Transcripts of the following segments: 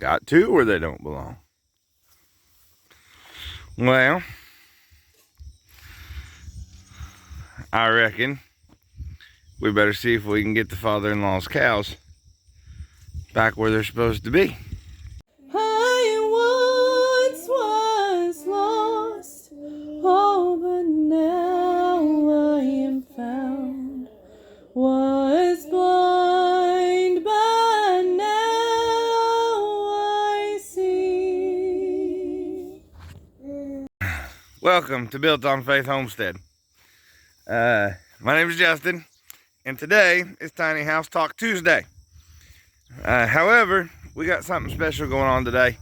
got two or they don't belong. Well, I reckon we better see if we can get the father-in-law's cows back where they're supposed to be. I once was lost, oh, but now I am found. Was blind, but now I see. Welcome to Built on Faith Homestead. My name is Justin, and today is Tiny House Talk Tuesday. However, we got something special going on today,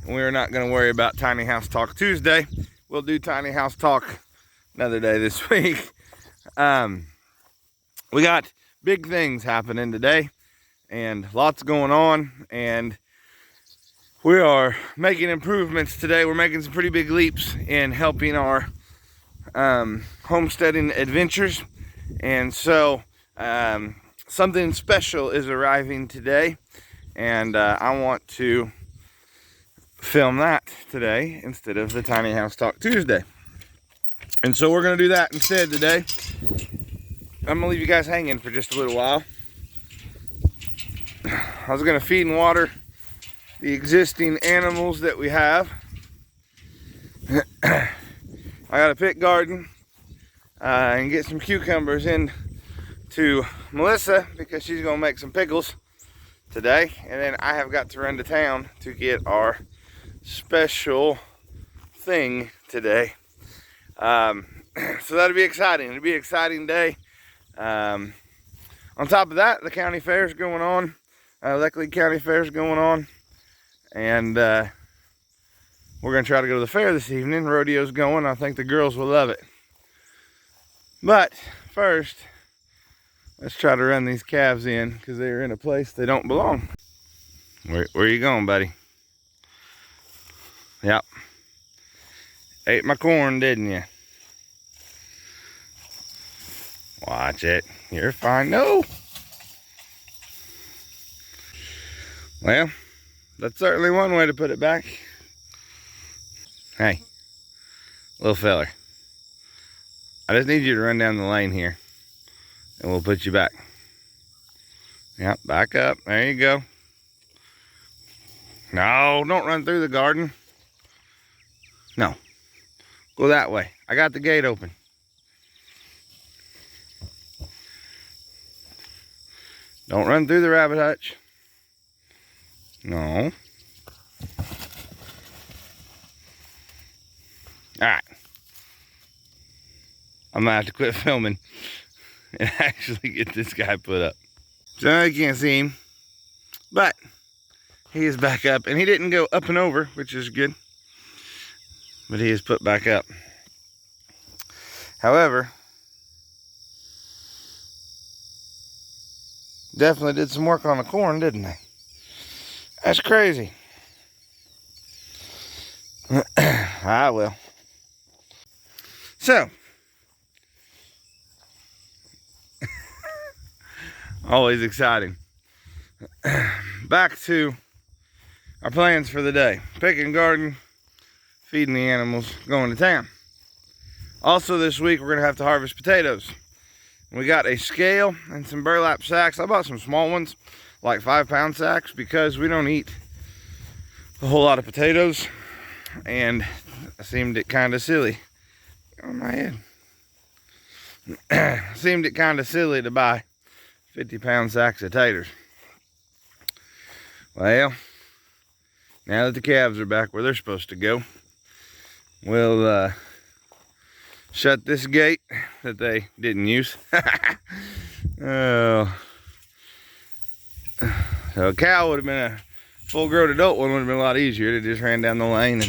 and we're not going to worry about Tiny House Talk Tuesday. We'll do Tiny House Talk another day this week. We got big things happening today, and lots going on, and we are making improvements today. We're making some pretty big leaps in helping our homesteading adventures, and so something special is arriving today, and I want to film that today instead of the Tiny House Talk Tuesday. And so we're going to do that instead today. I'm going to leave you guys hanging for just a little while. I was going to feed and water the existing animals that we have. I got a pit garden and get some cucumbers in to Melissa because she's going to make some pickles today. And then I have got to run to town to get our special thing today. So that'll be exciting. It'll be an exciting day. On top of that, the county fair is going on. Leckley County Fair is going on. And we're going to try to go to the fair this evening. Rodeo's going. I think the girls will love it. But first, let's try to run these calves in because they're in a place they don't belong. Where are you going, buddy? Yep. Ate my corn, didn't you? Watch it. You're fine. No. Well, that's certainly one way to put it back. Hey, little feller. I just need you to run down the lane here, and we'll put you back. Yep, back up. There you go. No, don't run through the garden. No. Go that way. I got the gate open. Don't run through the rabbit hutch. No. Alright. I'm gonna have to quit filming and actually get this guy put up. So you can't see him, but he is back up, and he didn't go up and over, which is good, but he is put back up. However, definitely did some work on the corn, didn't they? That's crazy. I will. So, always exciting. Back to our plans for the day. Picking garden, feeding the animals, going to town. Also this week we're going to have to harvest potatoes. We got a scale and some burlap sacks. I bought some small ones, like 5-pound sacks, because we don't eat a whole lot of potatoes, and I seemed it kind of silly. On my head. Seemed it kind of silly to buy 50-pound sacks of taters. Well, now that the calves are back where they're supposed to go, we'll shut this gate that they didn't use. Oh. So a cow would have been a full-grown adult one, would have been a lot easier. They just ran down the lane,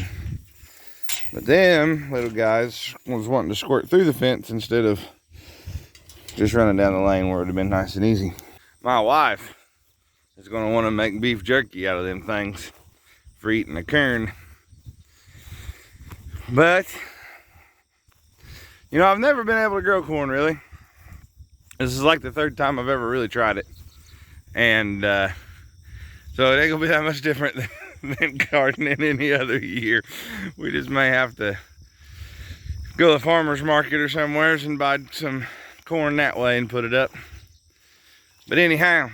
but them little guys was wanting to squirt through the fence instead of just running down the lane where it would have been nice and easy. My wife is going to want to make beef jerky out of them things for eating a kern. But, you know, I've never been able to grow corn, really. This is like the third time I've ever really tried it. And so it ain't going to be that much different than gardening any other year. We just may have to go to the farmer's market or somewheres and buy some corn that way and put it up. But anyhow,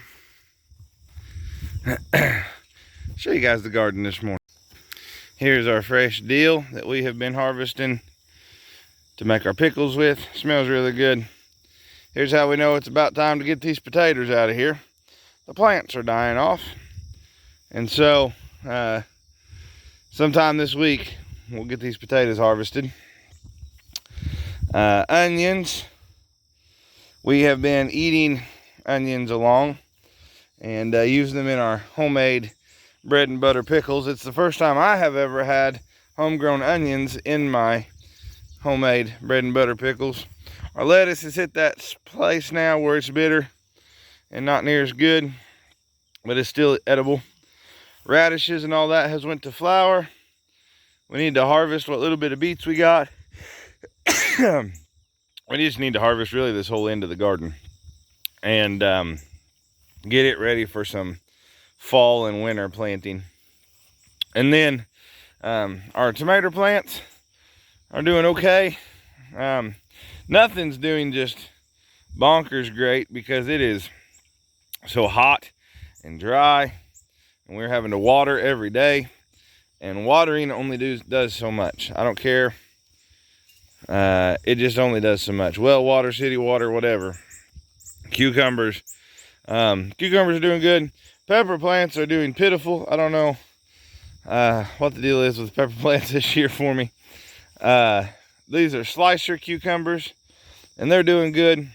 show you guys the garden this morning. Here's our fresh dill that we have been harvesting to make our pickles with. Smells really good. Here's how we know it's about time to get these potatoes out of here. The plants are dying off. And so, sometime this week, we'll get these potatoes harvested. Onions. We have been eating onions along and use them in our homemade bread and butter pickles. It's the first time I have ever had homegrown onions in my homemade bread and butter pickles. Our lettuce has hit that place now where it's bitter and not near as good, but it's still edible. Radishes and all that has went to flower. We need to harvest what little bit of beets we got. We just need to harvest really this whole end of the garden and get it ready for some fall and winter planting. And then our tomato plants are doing okay. Nothing's doing just bonkers great because it is so hot and dry, and we're having to water every day, and watering only does so much. I don't care. It just only does so much. Well water, city water, whatever. Cucumbers are doing good. Pepper plants are doing pitiful. I don't know what the deal is with pepper plants this year for me. These are slicer cucumbers, and they're doing good.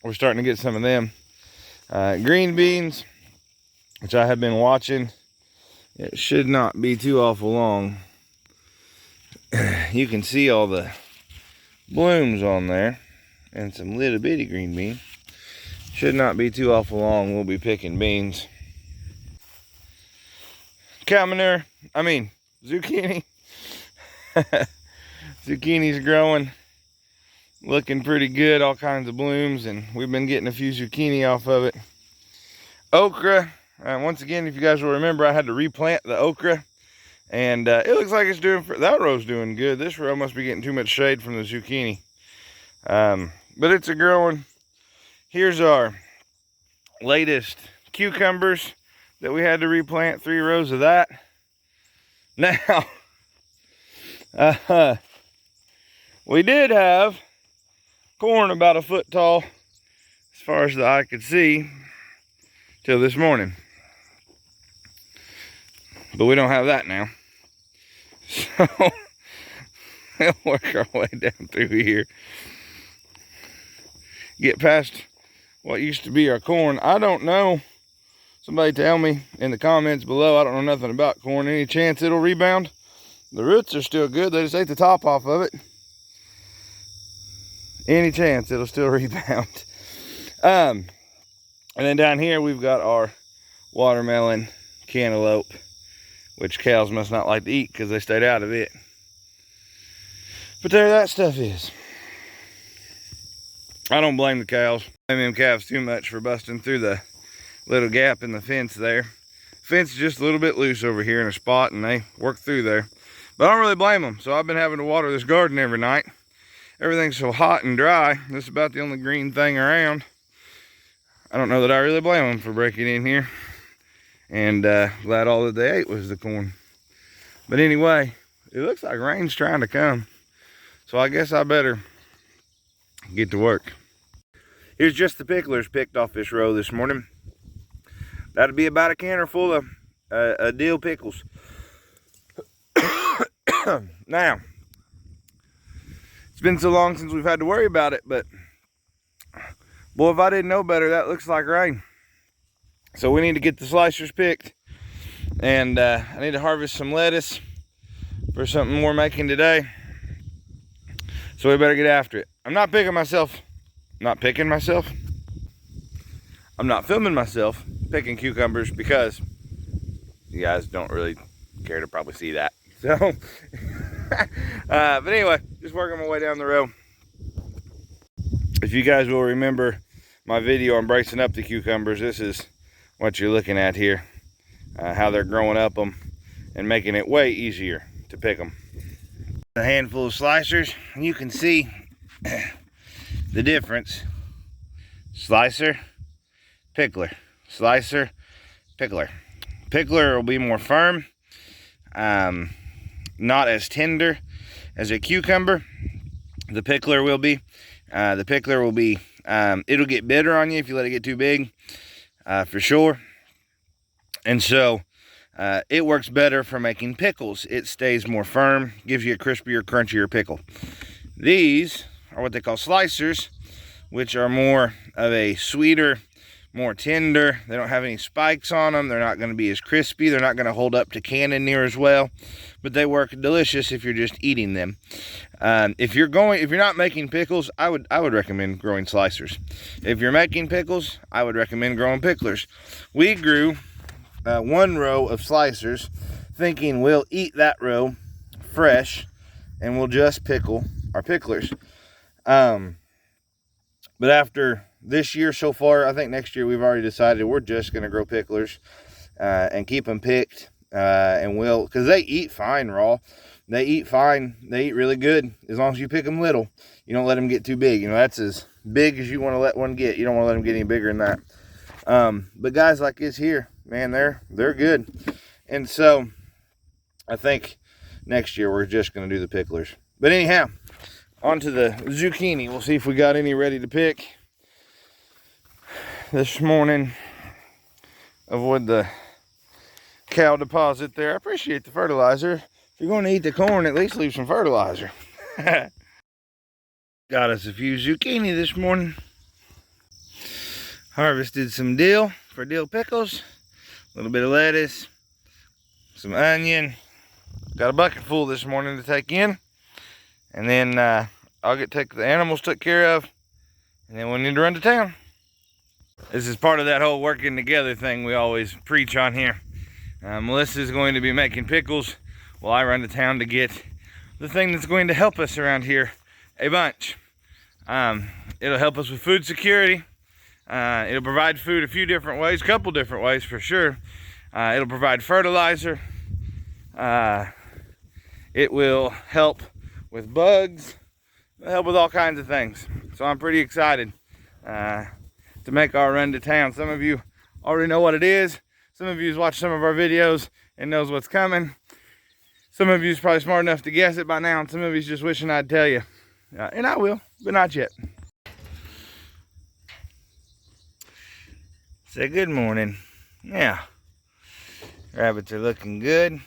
We're starting to get some of them. Green beans, which I have been watching. It should not be too awful long. You can see all the blooms on there, and some little bitty green beans. Should not be too awful long. We'll be picking beans. Cow manure, zucchini. Zucchini's growing, looking pretty good, all kinds of blooms, and we've been getting a few zucchini off of it. Okra, once again, if you guys will remember, I had to replant the okra, and it looks like it's doing, that row's doing good. This row must be getting too much shade from the zucchini, but it's a growing. Here's our latest cucumbers that we had to replant, 3 rows of that. Now, we did have corn about a foot tall as far as the eye could see till this morning. But we don't have that now. So we'll work our way down through here. Get past what used to be our corn. I don't know. Somebody tell me in the comments below. I don't know nothing about corn. Any chance it'll rebound? The roots are still good. They just ate the top off of it. Any chance it'll still rebound. And then down here we've got our watermelon, cantaloupe, which cows must not like to eat because they stayed out of it. But there that stuff is. I don't blame the cows. I blame them calves too much for busting through the little gap in the fence there. Fence is just a little bit loose over here in a spot, and they work through there. But I don't really blame them. So I've been having to water this garden every night. Everything's so hot and dry. This is about the only green thing around. I don't know that I really blame them for breaking in here. And glad all that they ate was the corn. But anyway, it looks like rain's trying to come. So I guess I better get to work. Here's just the picklers picked off this row this morning. That'd be about a canner full of dill pickles. Now, it's been so long since we've had to worry about it, but boy, if I didn't know better, that looks like rain. So we need to get the slicers picked, and I need to harvest some lettuce for something we're making today. So we better get after it. I'm not picking myself. I'm not filming myself picking cucumbers because you guys don't really care to probably see that. So, but anyway, just working my way down the road. If you guys will remember my video on bracing up the cucumbers, this is what you're looking at here. How they're growing up them. and making it way easier to pick them. A handful of slicers, and you can see the difference. Slicer, pickler, slicer, pickler. Pickler will be more firm, not as tender as a cucumber. The pickler will be. It'll get bitter on you if you let it get too big, for sure. And so it works better for making pickles. It stays more firm, gives you a crispier, crunchier pickle. These are what they call slicers, which are more of a sweeter, more tender. They don't have any spikes on them. They're not going to be as crispy. They're not going to hold up to canning near as well, but they work delicious if you're just eating them. If you're not making pickles, I would recommend growing slicers. If you're making pickles, I would recommend growing picklers. We grew 1 row of slicers, thinking we'll eat that row fresh and we'll just pickle our picklers. But after this year so far, I think next year we've already decided we're just going to grow picklers and keep them picked. And because they eat fine raw. They eat fine. They eat really good as long as you pick them little. You don't let them get too big. You know, that's as big as you want to let one get. You don't want to let them get any bigger than that. But guys like this here, man, they're good. And so I think next year we're just going to do the picklers. But anyhow, on to the zucchini. We'll see if we got any ready to pick this morning. Avoid the cow deposit there. I appreciate the fertilizer. If you're going to eat the corn, at least leave some fertilizer. Got us a few zucchini this morning. Harvested some dill for dill pickles. A little bit of lettuce. Some onion. Got a bucket full this morning to take in. And then I'll take the animals took care of. And then we'll need to run to town. This is part of that whole working together thing we always preach on here. Melissa's going to be making pickles while I run to town to get the thing that's going to help us around here a bunch. It'll help us with food security. It'll provide food a few different ways, a couple different ways for sure. It'll provide fertilizer. It will help with bugs. It'll help with all kinds of things. So I'm pretty excited to make our run to town. Some of you already know what it is. Some of you have watched some of our videos and knows what's coming. Some of you is probably smart enough to guess it by now, and some of you is just wishing I'd tell you. And I will, but not yet. Say good morning. Yeah. Rabbits are looking good,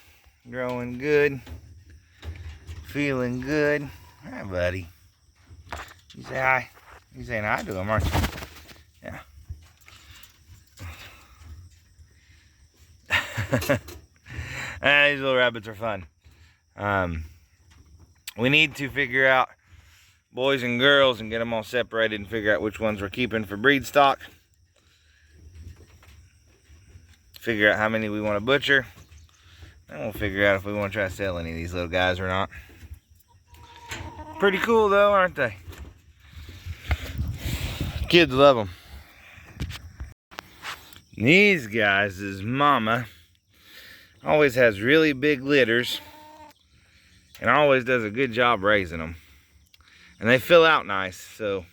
growing good, feeling good. Hi, buddy. You say hi. You saying hi to them, aren't you? Yeah. These little rabbits are fun. We need to figure out boys and girls and get them all separated and figure out which ones we're keeping for breed stock. Figure out how many we want to butcher. And we'll figure out if we want to try to sell any of these little guys or not. Pretty cool though, aren't they? Kids love them. These guys' mama always has really big litters and always does a good job raising them. And they fill out nice, so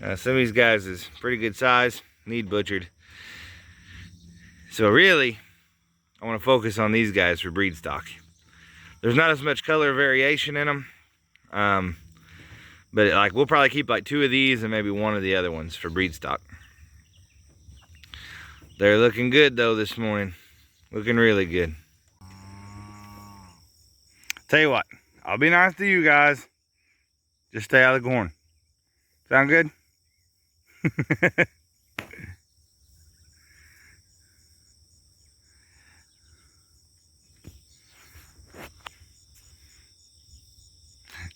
some of these guys is pretty good size, need butchered. So really, I want to focus on these guys for breed stock. There's not as much color variation in them, but like we'll probably keep like 2 of these and maybe 1 of the other ones for breed stock. They're looking good though this morning. Looking really good. Tell you what, I'll be nice to you guys. Just stay out of the corn. Sound good?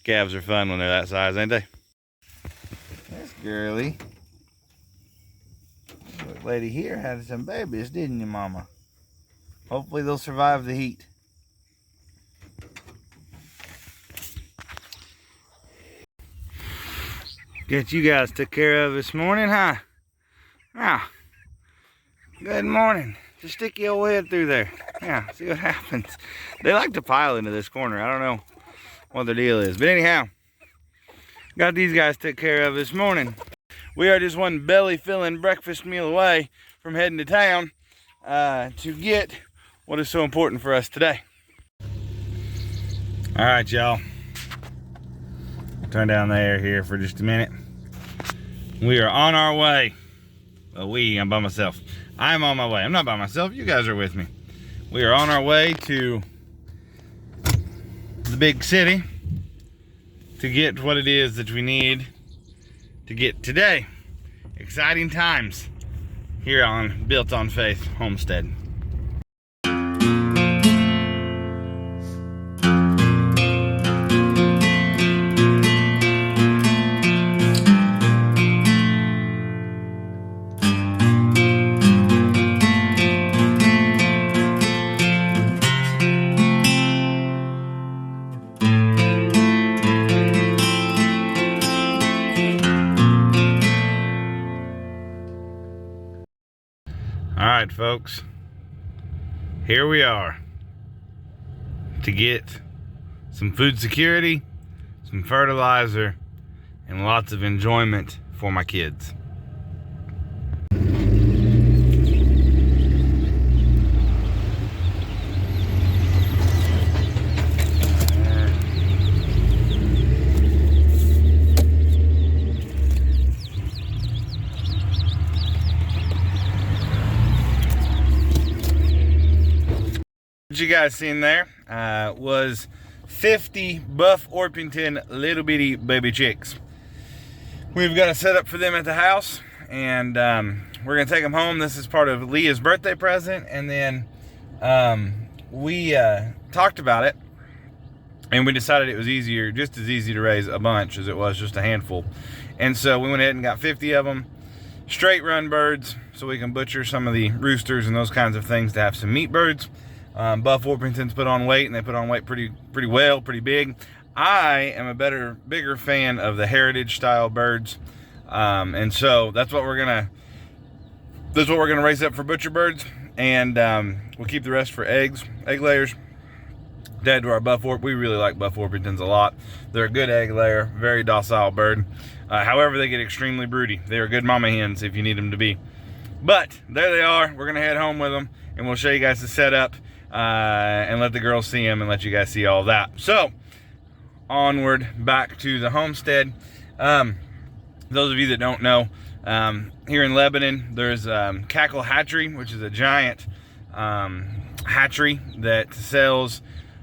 Calves are fun when they're that size, ain't they? This girly. This lady here had some babies, didn't you, Mama? Hopefully they'll survive the heat. Get you guys took care of this morning, huh? Now, good morning. to stick your old head through there. Yeah, see what happens. They like to pile into this corner. I don't know what the deal is. But anyhow, got these guys took care of this morning. We are just one belly-filling breakfast meal away from heading to town to get what is so important for us today. All right, y'all. Turn down the air here for just a minute. We are on our way. Well, I'm by myself. I'm on my way. I'm not by myself. You guys are with me. We are on our way to the big city to get what it is that we need to get today. Exciting times here on Built on Faith Homestead. All right, folks, here we are to get some food security, some fertilizer, and lots of enjoyment for my kids. What you guys seen there was 50 Buff Orpington little bitty baby chicks. We've got a setup for them at the house, and we're gonna take them home. This is part of Leah's birthday present, and then we talked about it, and we decided it was just as easy to raise a bunch as it was just a handful. And so we went ahead and got 50 of them, straight run birds, so we can butcher some of the roosters and those kinds of things to have some meat birds. Buff Orpingtons put on weight, and they put on weight pretty well, pretty big. I am a bigger fan of the heritage style birds, and so that's what we're gonna raise up for butcher birds, and we'll keep the rest for egg layers. Dead to our Buff Orp. We really like Buff Orpingtons a lot. They're a good egg layer, very docile bird. However, they get extremely broody. They're good mama hens if you need them to be. But there they are. We're gonna head home with them, and we'll show you guys the setup. And let the girls see them and let you guys see all that. So, onward back to the homestead. Those of you that don't know, here in Lebanon, there's Cackle Hatchery, which is a giant hatchery that sells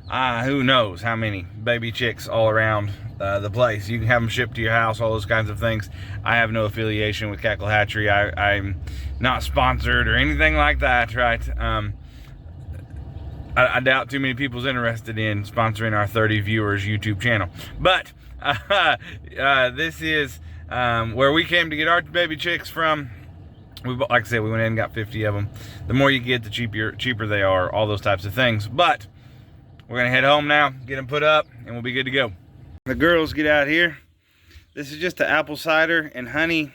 who knows how many baby chicks all around the place. You can have them shipped to your house, all those kinds of things. I have no affiliation with Cackle Hatchery. I'm not sponsored or anything like that, right? I doubt too many people's interested in sponsoring our 30 viewers YouTube channel. But this is where we came to get our baby chicks from. Like I said, we went in and got 50 of them. The more you get, the cheaper they are, all those types of things. But we're going to head home now, get them put up, and we'll be good to go. The girls get out here. This is just the apple cider and honey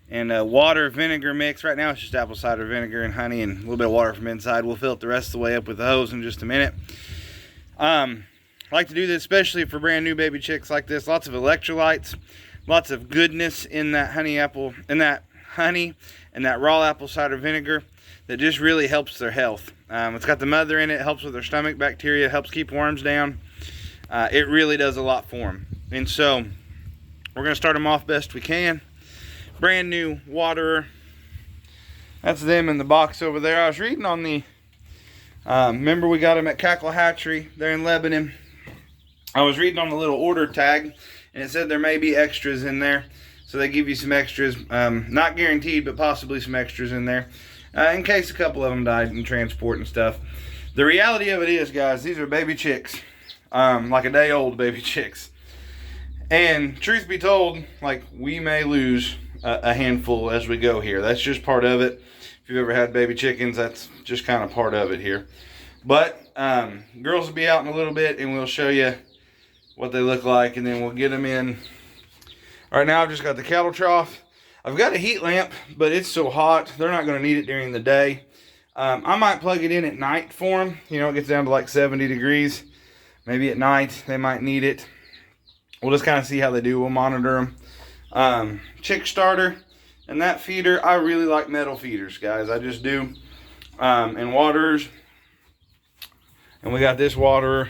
and water vinegar mix. Right now it's just apple cider vinegar and honey and a little bit of water from inside. We'll fill it the rest of the way up with the hose in just a minute. I like to do this especially for brand new baby chicks like this. Lots of electrolytes, lots of goodness in that honey and that raw apple cider vinegar that just really helps their health. It's got the mother in it, helps with their stomach bacteria, helps keep worms down. It really does a lot for them. And so we're gonna start them off best we can. Brand new waterer. That's them in the box over there. I was reading on the, remember we got them at Cackle Hatchery there in Lebanon. I was reading on the little order tag, and it said there may be extras in there. So they give you some extras, not guaranteed, but possibly some extras in there, in case a couple of them died in transport and stuff. The reality of it is, guys, these are baby chicks, like a day old baby chicks. And truth be told, like, we may lose a handful as we go here. That's just part of it. If you've ever had baby chickens, that's just kind of part of it here. But girls will be out in a little bit, and we'll show you what they look like, and then we'll get them in. Right now I've just got the cattle trough. I've got a heat lamp, but it's so hot they're not going to need it during the day. I might plug it in at night for them. You know, it gets down to like 70 degrees. Maybe at night they might need it. We'll just kind of see how they do. We'll monitor them. Chick starter and that feeder. I really like metal feeders, guys. I just do. And waterers. And we got this waterer.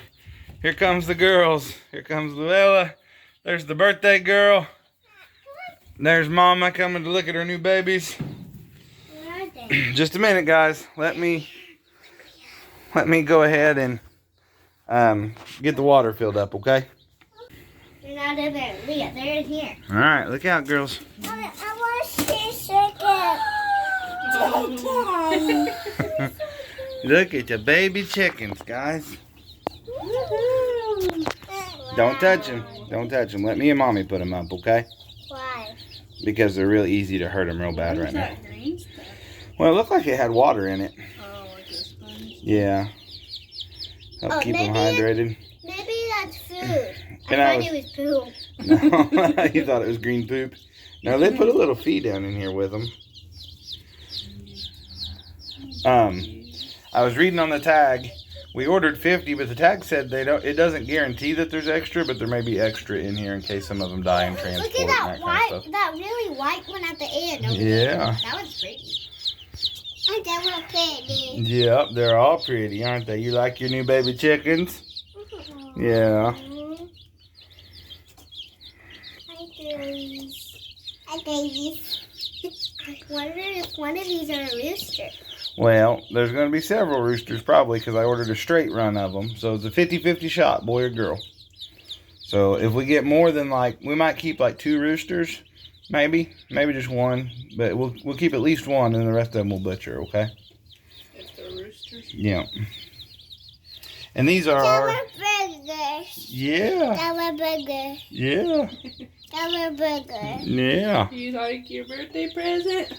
Here comes the girls. Here comes Luella. There's the birthday girl. There's Mama coming to look at her new babies. Just a minute, guys. Let me go ahead and get the water filled up, okay? They're not in there. Leah, they're in here. All right, look out, girls. I want to see chicken. Look at the baby chickens, guys. Don't touch them. Don't touch them. Let me and Mommy put them up, okay? Why? Because they're real easy to hurt them real bad right now. Green stuff? Well, it looked like it had water in it. Oh, like a sponge. Yeah. Help keep them hydrated. Maybe that's food. And I thought it was poop. No, you thought it was green poop. No, they put a little feed down in here with them. I was reading on the tag. We ordered 50, but the tag said it doesn't guarantee that there's extra, but there may be extra in here in case some of them die in transport. Look at that and white, kind of stuff. that really white one at the end. Yeah. That one's pretty. Aren't they little pretty? Yep, they're all pretty, aren't they? You like your new baby chickens? Yeah. Hi, girlies. Hi, babies. I wonder if one of these are a rooster. Well, there's going to be several roosters probably because I ordered a straight run of them. So it's a 50-50 shot, boy or girl. So if we get more than we might keep 2 roosters, maybe just one. But we'll keep at least one and the rest of them we'll butcher, okay? If they're roosters? Yeah. And these are our... Burgers. Yeah. Dollar burger. Yeah. Dollar burger. Yeah. Do you like your birthday present?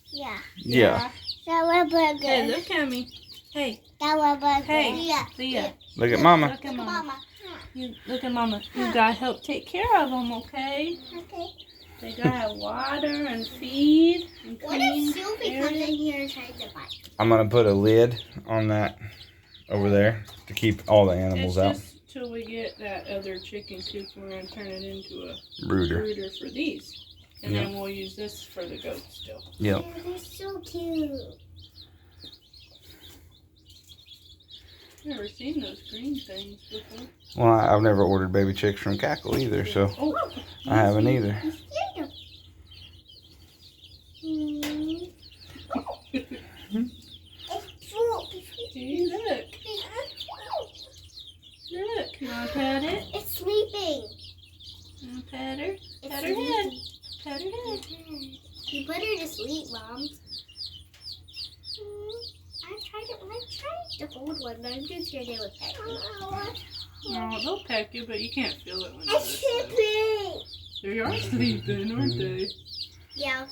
Yeah. Yeah. Dollar burger. Hey, look at me. Hey, Dollar burger. hey, Yeah. Leah. Look at Mama. Look at Mama. Mama. Look at Mama. You gotta help take care of them, okay? Okay. They gotta have water and feed and What clean. if Sylvie comes in here and tries to bite? I'm going to put a lid on that over there to keep all the animals It's out. just till we get that other chicken coop. We're gonna turn it into a Brooder. brooder for these. And then we'll use this for the goats still. Yep. Oh, they're so cute. Never seen those green things before. Well, I've never ordered baby chicks from Cackle either, so Oh, I haven't either. You scared them. It's full. see, look. Look. You wanna pet it? It's sleeping. You wanna pet her? It's Pet her head. sleeping. Pet her head. You put her to sleep, Mom. I tried to hold one, but I'm too scared they would peck me. No, they'll peck you, but you can't feel it when It's they're sleeping. They are sleeping, aren't they? Yeah.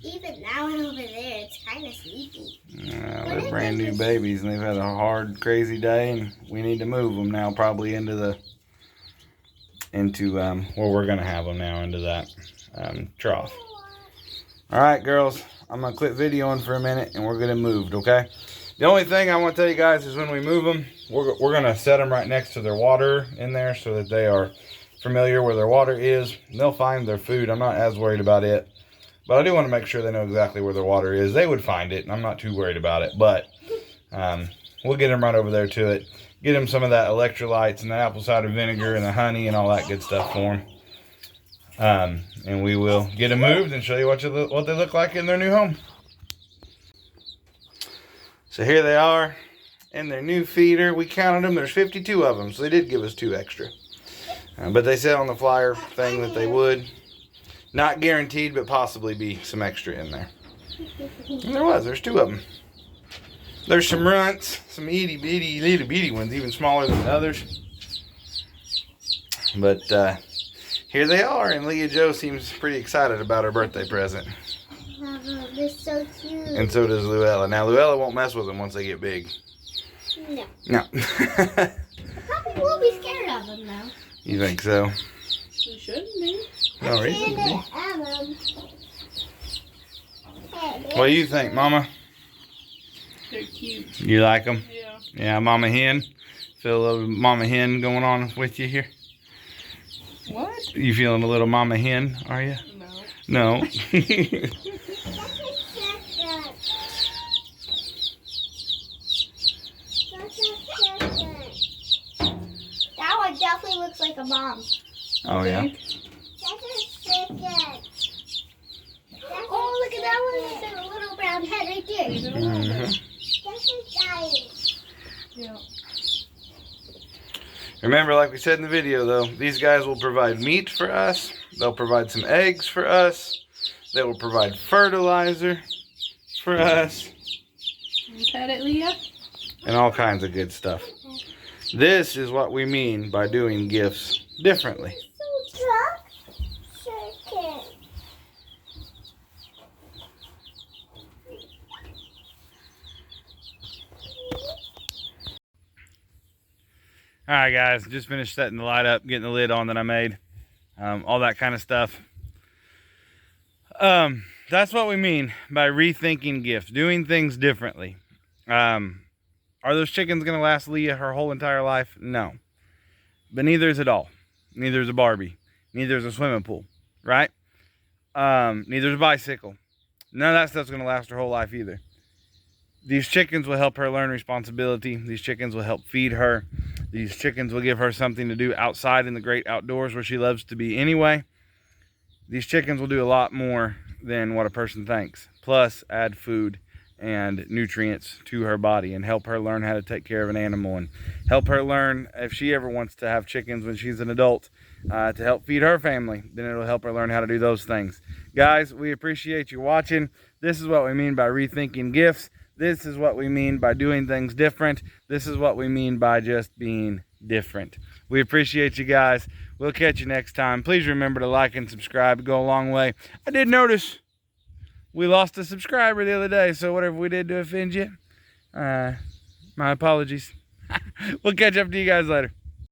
Even now over there, it's kind of sleepy. They're brand new babies and they've had a hard, crazy day, and we need to move them now, probably into where we're gonna have them now, into that trough. All right, girls, I'm gonna quit videoing for a minute and we're gonna move, okay? The only thing I want to tell you guys is when we move them, we're gonna set them right next to their water in there so that they are familiar where their water is. They'll find their food. I'm not as worried about it. But I do want to make sure they know exactly where their water is. They would find it, and I'm not too worried about it. But we'll get them right over there to it. Get them some of that electrolytes and the apple cider vinegar and the honey and all that good stuff for them. And we will get them moved and show you what they look like in their new home. So here they are in their new feeder. We counted them. There's 52 of them, so they did give us 2 extra. But they said on the flyer thing that they would. Not guaranteed, but possibly be some extra in there. And there's 2 of them. There's some runts, some itty bitty, little bitty ones, even smaller than the others. But here they are, and Leah Jo seems pretty excited about her birthday present. They're so cute. And so does Luella. Now, Luella won't mess with them once they get big. No. No. Probably will be scared of them, though. You think so? We shouldn't be. No reason to be. Hey, What do you think, Mama? They're cute. You like them? Yeah. Yeah, Mama Hen. Feel a little Mama Hen going on with you here? What? You feeling a little Mama Hen, are you? No. No. That's a chicken. That's a chicken. That one definitely looks like a mom. Oh, yeah? That's a chicken. Oh, look at that one with the little brown head right there. Mhm. That's a giant. Yeah. Remember, like we said in the video, though, these guys will provide meat for us. They'll provide some eggs for us. They will provide fertilizer for us. You pet it, Leah? And all kinds of good stuff. This is what we mean by doing gifts differently. So truck chicken. All right, guys, just finished setting the light up, getting the lid on that I made, all that kind of stuff. That's what we mean by rethinking gifts, doing things differently. Are those chickens going to last Leah her whole entire life? No. But neither is a doll. Neither is a Barbie. Neither is a swimming pool, right? Neither is a bicycle. None of that stuff's going to last her whole life either. These chickens will help her learn responsibility. These chickens will help feed her. These chickens will give her something to do outside in the great outdoors where she loves to be anyway. These chickens will do a lot more than what a person thinks. Plus, add food and nutrients to her body and help her learn how to take care of an animal and help her learn, if she ever wants to have chickens when she's an adult, to help feed her family, then it'll help her learn how to do those things. Guys, we appreciate you watching. This is what we mean by rethinking gifts. This is what we mean by doing things different. This is what we mean by just being different. We appreciate you guys. We'll catch you next time. Please remember to like and subscribe. Go a long way. I did notice we lost a subscriber the other day, so whatever we did to offend you, my apologies. We'll catch up to you guys later.